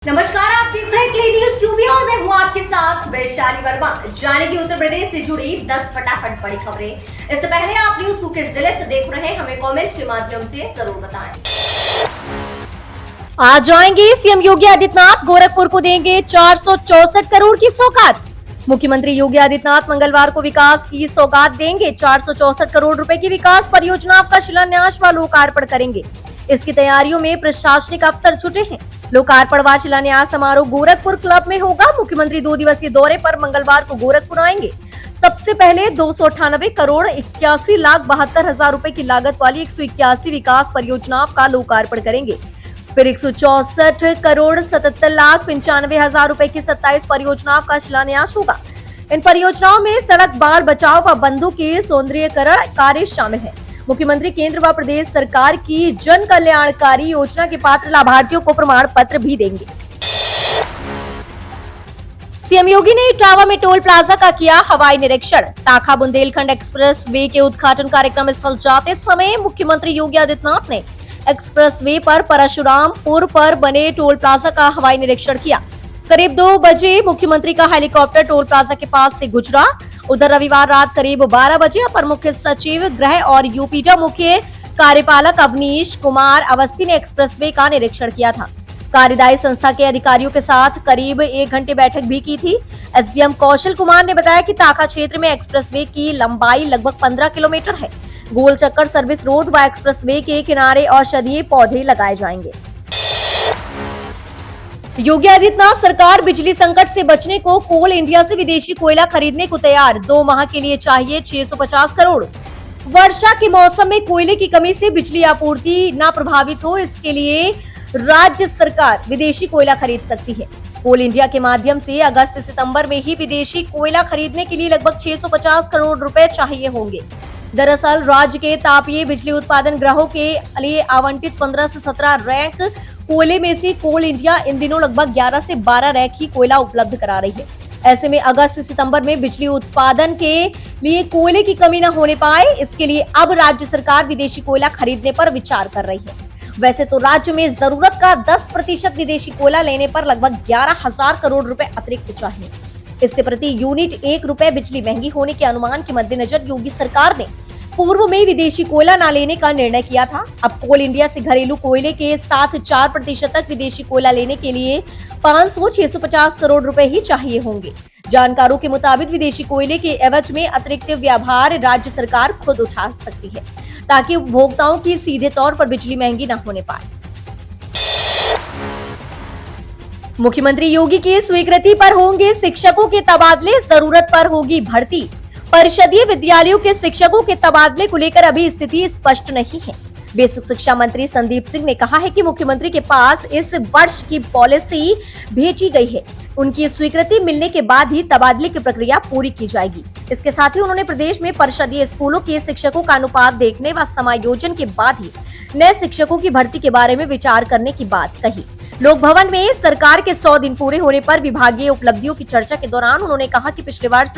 नमस्कार, आप देख रहे हैं के न्यूज़ यूपी और मैं हूं आपके साथ वैशाली वर्मा। जानेंगे उत्तर प्रदेश से जुड़ी 10 फटाफट बड़ी खबरें। इससे पहले आप न्यूज़ को किस जिले से देख रहे हैं, हमें कमेंट के माध्यम से जरूर बताएं। आज जाएंगे सीएम योगी आदित्यनाथ, गोरखपुर को देंगे 464 करोड़ की सौगात। मुख्यमंत्री योगी आदित्यनाथ मंगलवार को विकास की सौगात देंगे। 464 करोड़ रुपए की विकास परियोजनाओं का शिलान्यास व लोकार्पण करेंगे। इसकी तैयारियों में प्रशासनिक अफसर जुटे हैं। लोकार्पण व शिलान्यास समारोह गोरखपुर क्लब में होगा। मुख्यमंत्री 2 दिवसीय दौरे पर मंगलवार को गोरखपुर आएंगे। सबसे पहले 298 करोड़ 81,72,000 रुपए की लागत वाली 181 विकास परियोजनाओं का लोकार्पण करेंगे। फिर 164 करोड़ 77,95,000 रुपए की 27 परियोजनाओं का शिलान्यास होगा। इन परियोजनाओं में सड़क, बाढ़ बचाव व बंधों के सौंदर्यीकरण कार्य शामिल है। मुख्यमंत्री केंद्र व प्रदेश सरकार की जन कल्याणकारी योजना के पात्र लाभार्थियों को प्रमाण पत्र भी देंगे। सीएम योगी ने इटावा में टोल प्लाजा का किया हवाई निरीक्षण। टाका बुंदेलखंड एक्सप्रेस वे के उद्घाटन कार्यक्रम स्थल जाते समय मुख्यमंत्री योगी आदित्यनाथ ने एक्सप्रेस वे पर परशुरामपुर पर बने टोल प्लाजा का हवाई निरीक्षण किया। करीब 2 बजे मुख्यमंत्री का हेलीकॉप्टर टोल प्लाजा के पास से गुजरा। उधर रविवार रात करीब 12 बजे अपर मुख्य सचिव गृह और यूपीडा मुख्य कार्यपालक अवनीश कुमार अवस्थी ने एक्सप्रेसवे का निरीक्षण किया था। कार्यदायी संस्था के अधिकारियों के साथ करीब 1 घंटे बैठक भी की थी। एसडीएम कौशल कुमार ने बताया कि टाका क्षेत्र में एक्सप्रेसवे की लंबाई लगभग 15 किलोमीटर है। गोल चक्कर सर्विस रोड व एक्सप्रेसवे के किनारे औषधीय पौधे लगाए जाएंगे। योगी आदित्यनाथ सरकार बिजली संकट से बचने को कोल इंडिया से विदेशी कोयला खरीदने को तैयार। 2 माह के लिए चाहिए 650 करोड़। वर्षा के मौसम में कोयले की कमी से बिजली आपूर्ति न प्रभावित हो, इसके लिए राज्य सरकार विदेशी कोयला खरीद सकती है। कोल इंडिया के माध्यम से अगस्त सितंबर में ही विदेशी कोयला खरीदने के लिए लगभग 650 करोड़ रुपए चाहिए होंगे। दरअसल राज्य के तापीय बिजली उत्पादन ग्रहों के लिए आवंटित 15 से 17 रैक कोयले में से कोल इंडिया इन दिनों लगभग 11 से 12 रैक ही कोयला उपलब्ध करा रही है। ऐसे में अगस्त सितंबर में बिजली उत्पादन के लिए कोयले की कमी न होने पाए, इसके लिए अब राज्य सरकार विदेशी कोयला खरीदने पर विचार कर रही है। वैसे तो राज्य में जरूरत का 10% विदेशी कोयला लेने पर लगभग 11,000 करोड़ रुपए अतिरिक्त चाहिए। इससे प्रति यूनिट 1 रुपए बिजली महंगी होने के अनुमान के मद्देनजर योगी सरकार ने पूर्व में विदेशी कोयला न लेने का निर्णय किया था। अब कोल इंडिया से घरेलू कोयले के साथ 4% तक विदेशी कोयला लेने के लिए 500-650 करोड़ रुपए ही चाहिए होंगे। जानकारों के मुताबिक विदेशी कोयले के एवज में अतिरिक्त व्यवहार राज्य सरकार खुद उठा सकती है, ताकि उपभोक्ताओं की सीधे तौर पर बिजली महंगी न होने पाए। मुख्यमंत्री योगी की स्वीकृति पर होंगे शिक्षकों के तबादले, जरूरत पर होगी भर्ती। परिषदीय विद्यालयों के शिक्षकों के तबादले को लेकर अभी स्थिति स्पष्ट नहीं है। बेसिक शिक्षा मंत्री संदीप सिंह ने कहा है कि मुख्यमंत्री के पास इस वर्ष की पॉलिसी भेजी गई है। उनकी स्वीकृति मिलने के बाद ही तबादले की प्रक्रिया पूरी की जाएगी। इसके साथ ही उन्होंने प्रदेश में परिषदीय स्कूलों के शिक्षकों का अनुपात देखने व समायोजन के बाद ही नए शिक्षकों की भर्ती के बारे में विचार करने की बात कही। लोक भवन में सरकार के 100 दिन पूरे होने पर विभागीय उपलब्धियों की चर्चा के दौरान उन्होंने कहा कि पिछले वर्ष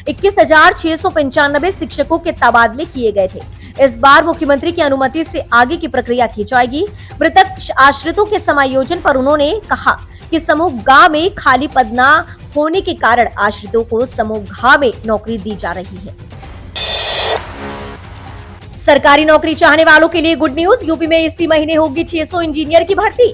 21,695 शिक्षकों के तबादले किए गए थे। इस बार मुख्यमंत्री की अनुमति से आगे की प्रक्रिया की जाएगी। मृतक आश्रितों के समायोजन पर उन्होंने कहा कि समूह ग में खाली पद न होने के कारण आश्रितों को समूह घ में नौकरी दी जा रही है। सरकारी नौकरी चाहने वालों के लिए गुड न्यूज। यूपी में इसी महीने होगी 600 इंजीनियर की भर्ती।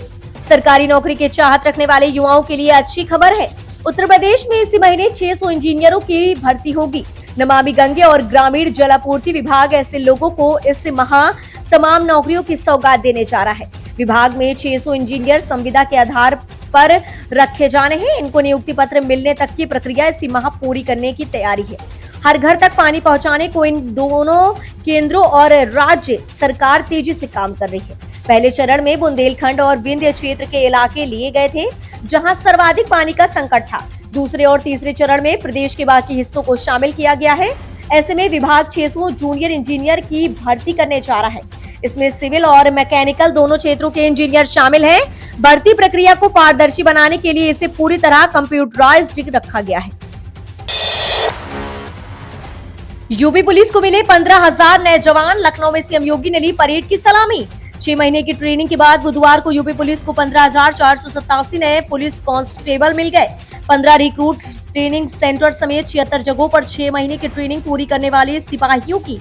सरकारी नौकरी के चाहत रखने वाले युवाओं के लिए अच्छी खबर है। उत्तर प्रदेश में इसी महीने 600 इंजीनियरों की भर्ती होगी। नमामि गंगे और ग्रामीण जल आपूर्ति विभाग ऐसे लोगों को इस माह तमाम नौकरियों की सौगात देने जा रहा है। विभाग में 600 इंजीनियर संविदा के आधार पर रखे जाने हैं। इनको नियुक्ति पत्र मिलने तक की प्रक्रिया इसी माह पूरी करने की तैयारी है। हर घर तक पानी पहुंचाने को इन दोनों केंद्रों और राज्य सरकार तेजी से काम कर रही है। पहले चरण में बुंदेलखंड और विंध्य क्षेत्र के इलाके लिए गए थे, जहां सर्वाधिक पानी का संकट था। दूसरे और तीसरे चरण में प्रदेश के बाकी हिस्सों को शामिल किया गया है। ऐसे में विभाग 600 जूनियर इंजीनियर की भर्ती करने जा रहा है। इसमें सिविल और मैकेनिकल दोनों क्षेत्रों के इंजीनियर शामिल हैं। भर्ती प्रक्रिया को पारदर्शी बनाने के लिए इसे पूरी तरह कंप्यूटराइज्ड रखा गया है। यूपी पुलिस को मिले 15,000 नए जवान। लखनऊ में सीएम योगी ने ली परेड की सलामी। 6 महीने की ट्रेनिंग के बाद बुधवार को यूपी पुलिस को 15,487 नए पुलिस कांस्टेबल मिल गए। 15 रिक्रूट ट्रेनिंग सेंटर समेत 76 जगहों पर 6 महीने की ट्रेनिंग पूरी करने वाले सिपाहियों की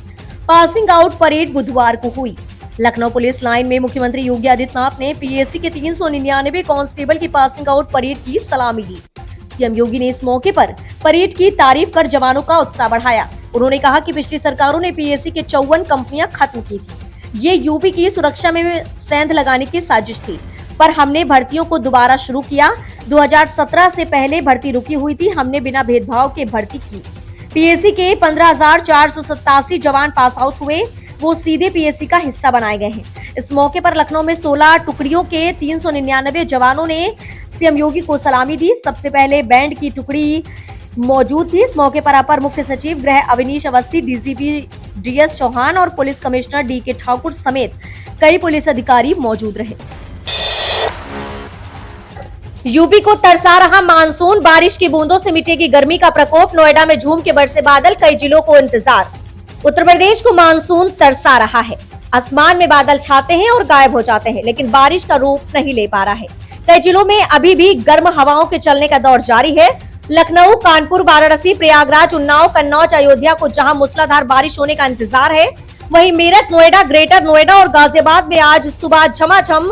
पासिंग आउट परेड बुधवार को हुई। लखनऊ पुलिस लाइन में मुख्यमंत्री योगी आदित्यनाथ ने पीएससी के 399 कांस्टेबल की पासिंग आउट परेड की सलामी ली। सीएम योगी ने इस मौके पर परेड की तारीफ कर जवानों का उत्साह बढ़ाया। उन्होंने कहा कि पिछली सरकारों ने पीएससी के 54 कंपनियां खत्म की थी। ये यूपी की सुरक्षा में सेंध लगाने की साजिश थी, पर हमने भर्तियों को दोबारा शुरू किया। 2017 से पहले भर्ती रुकी हुई थी, हमने बिना भेदभाव के भर्ती की। पीएससी के 15,487 जवान पास आउट हुए, वो सीधे पीएससी का हिस्सा बनाए गए हैं। इस मौके पर लखनऊ में 16 टुकड़ियों के 399 जवानों ने सीएम योगी को सलामी दी। सबसे पहले बैंड की टुकड़ी मौजूद थी। इस मौके पर अपर मुख्य सचिव गृह अवनीश अवस्थी, डीजीपी डीएस चौहान और पुलिस कमिश्नर डीके ठाकुर समेत कई पुलिस अधिकारी मौजूद रहे। यूपी को तरसा रहा मानसून, बारिश की बूंदों से मिटेगी गर्मी का प्रकोप। नोएडा में झूम के बरसे बादल, कई जिलों को इंतजार। उत्तर प्रदेश को मानसून तरसा रहा है। आसमान में बादल छाते हैं और गायब हो जाते हैं, लेकिन बारिश का रूप नहीं ले पा रहा है। कई जिलों में अभी भी गर्म हवाओं के चलने का दौर जारी है। लखनऊ, कानपुर, वाराणसी, प्रयागराज, उन्नाव, कन्नौज, अयोध्या को जहां मूसलाधार बारिश होने का इंतजार है, वहीं मेरठ, नोएडा, ग्रेटर नोएडा और गाजियाबाद में आज सुबह झमाझम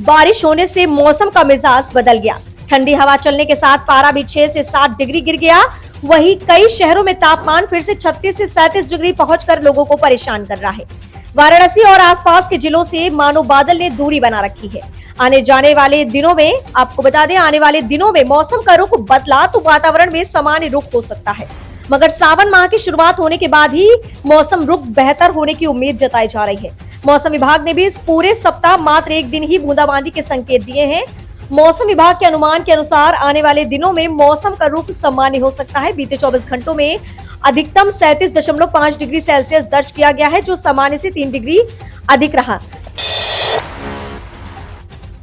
बारिश होने से मौसम का मिजाज बदल गया। ठंडी हवा चलने के साथ पारा भी 6 से 7 डिग्री गिर गया। वहीं कई शहरों में तापमान फिर से 36 से 37 डिग्री पहुंचकर लोगों को परेशान कर रहा है। वाराणसी और आसपास के जिलों से मानो बादल ने दूरी बना रखी है। आने जाने वाले दिनों में, आपको बता दें, आने वाले दिनों में मौसम का रुख बदला तो वातावरण में सामान्य रुख हो सकता है, मगर सावन माह की शुरुआत होने के बाद ही मौसम रुख बेहतर होने की उम्मीद जताई जा रही है। मौसम विभाग ने भी इस पूरे सप्ताह मात्र एक दिन ही बूंदाबांदी के संकेत दिए हैं। मौसम विभाग के अनुमान के अनुसार आने वाले दिनों में मौसम का रुख सामान्य हो सकता है। बीते 24 घंटों में अधिकतम 37.5 डिग्री सेल्सियस दर्ज किया गया है, जो सामान्य से 3 डिग्री अधिक रहा।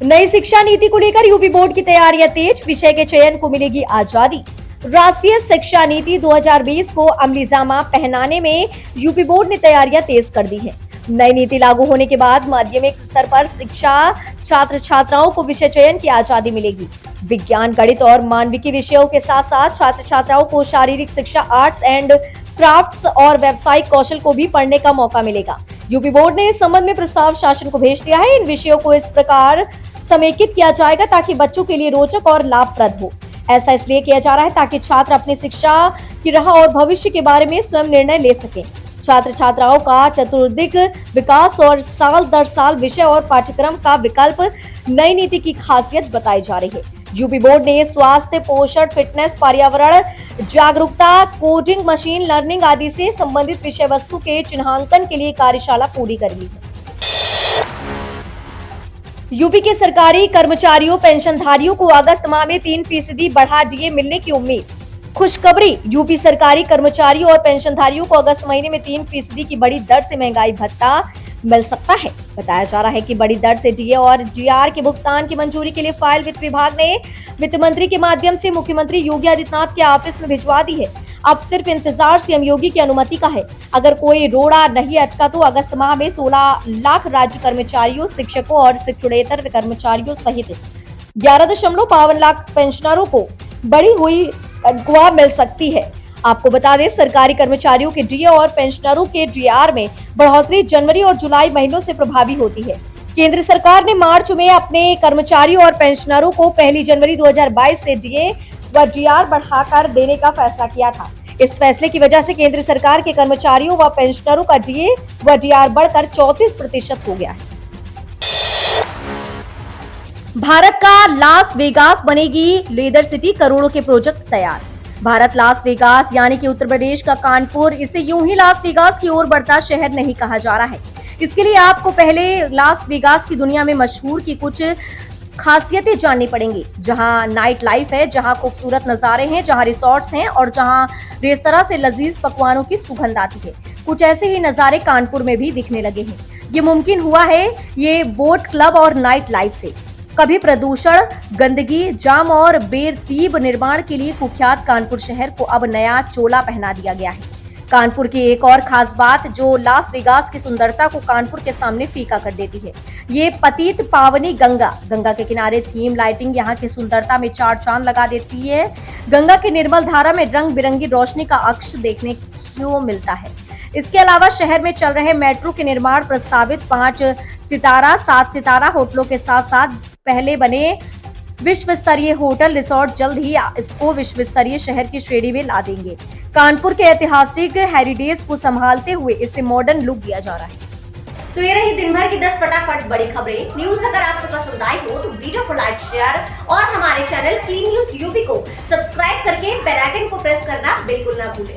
नई शिक्षा नीति को लेकर यूपी बोर्ड की तैयारियां तेज, विषय के चयन को मिलेगी आजादी। राष्ट्रीय शिक्षा नीति 2020 को अमलीजामा पहनाने में यूपी बोर्ड ने तैयारियां तेज कर दी है। नई नीति लागू होने के बाद माध्यमिक स्तर पर शिक्षा छात्र छात्राओं को विषय चयन की आजादी मिलेगी। विज्ञान, गणित और मानविकी विषयों के साथ साथ छात्र छात्राओं को शारीरिक शिक्षा, आर्ट्स एंड क्राफ्ट्स और व्यावसायिक कौशल को भी पढ़ने का मौका मिलेगा। यूपी बोर्ड ने इस संबंध में प्रस्ताव शासन को भेज दिया है। इन विषयों को इस प्रकार समेकित किया जाएगा ताकि बच्चों के लिए रोचक और लाभप्रद हो। ऐसा इसलिए किया जा रहा है ताकि छात्र अपनी शिक्षा की राह और भविष्य के बारे में स्वयं निर्णय ले सकें। छात्र छात्राओं का चतुर्दिक विकास और साल दर साल विषय और पाठ्यक्रम का विकल्प नई नीति की खासियत बताई जा रही है। यूपी बोर्ड ने स्वास्थ्य, पोषण, फिटनेस, पर्यावरण जागरूकता, कोडिंग, मशीन लर्निंग आदि से संबंधित विषय वस्तु के चिन्हांकन के लिए कार्यशाला पूरी कर ली है। यूपी के सरकारी कर्मचारियों, पेंशनधारियों को अगस्त माह में 3% बढ़ा डीए मिलने की उम्मीद। खुशखबरी, यूपी सरकारी कर्मचारियों और पेंशनधारियों को अगस्त महीने में 3% की बड़ी दर से महंगाई भत्ता मिल सकता है। बताया जा रहा है कि बड़ी दर से डीए और जीआर के भुगतान की मंजूरी के लिए फाइल वित्त विभाग ने वित्त मंत्री के माध्यम से मुख्यमंत्री योगी आदित्यनाथ के ऑफिस में भिजवा दी है। अब सिर्फ इंतजार सीएम योगी की अनुमति का है। अगर कोई रोड़ा नहीं अटका तो अगस्त माह में 16 लाख राज्य कर्मचारियों, शिक्षकों और शिक्षणेतर कर्मचारियों सहित 11.52 लाख पेंशनरों को बढ़ी हुई तनख्वाह मिल सकती है। आपको बता दें, सरकारी कर्मचारियों के डीए और पेंशनरों के डीआर में बढ़ोतरी जनवरी और जुलाई महीनों से प्रभावी होती है। केंद्र सरकार ने मार्च में अपने कर्मचारियों और पेंशनरों को 1 जनवरी 2022 से डीए व डीआर बढ़ाकर देने का फैसला किया था। इस फैसले की वजह से केंद्र सरकार के कर्मचारियों व पेंशनरों का डीए व डीआर बढ़कर 34% हो गया है। भारत का लास वेगास बनेगी लेदर सिटी, करोड़ों के प्रोजेक्ट तैयार। भारत लास वेगास यानी कि उत्तर प्रदेश का कानपुर, इसे यूं ही लास वेगास की ओर बढ़ता शहर नहीं कहा जा रहा है। इसके लिए आपको पहले लास वेगास की दुनिया में मशहूर की कुछ खासियतें जाननी पड़ेंगी, जहां नाइट लाइफ है, जहां खूबसूरत नजारे हैं, जहां रिसोर्ट्स हैं और जहां रेस्तरां से लजीज पकवानों की सुगंध आती है। कुछ ऐसे ही नजारे कानपुर में भी दिखने लगे हैं। ये मुमकिन हुआ है ये बोट क्लब और नाइट लाइफ से। कभी प्रदूषण, गंदगी, जाम और बेतरतीब निर्माण के लिए कुख्यात कानपुर शहर को अब नया चोला पहना दिया गया है। कानपुर की एक और खास बात जो लास वेगास की सुंदरता को कानपुर के सामने फीका कर देती है, ये पतित पावनी गंगा के किनारे थीम लाइटिंग यहाँ की सुंदरता में चार चांद लगा देती है। गंगा की निर्मल धारा में रंग बिरंगी रोशनी का अक्ष देखने को मिलता है। इसके अलावा शहर में चल रहे मेट्रो के निर्माण प्रस्तावित 5 सितारा 7 सितारा होटलों के साथ साथ पहले बने विश्व स्तरीय होटल रिसोर्ट जल्द ही इसको विश्व स्तरीय शहर की श्रेणी में ला देंगे। कानपुर के ऐतिहासिक हेरिटेज को संभालते हुए इसे मॉडर्न लुक दिया जा रहा है। तो ये रही दिन भर की 10 फटाफट बड़ी खबरें। न्यूज अगर आपको पसंद आई हो तो वीडियो को लाइक, शेयर और हमारे चैनल क्लीन न्यूज यूपी को सब्सक्राइब करके बेल आइकन को प्रेस करना बिल्कुल ना भूलें।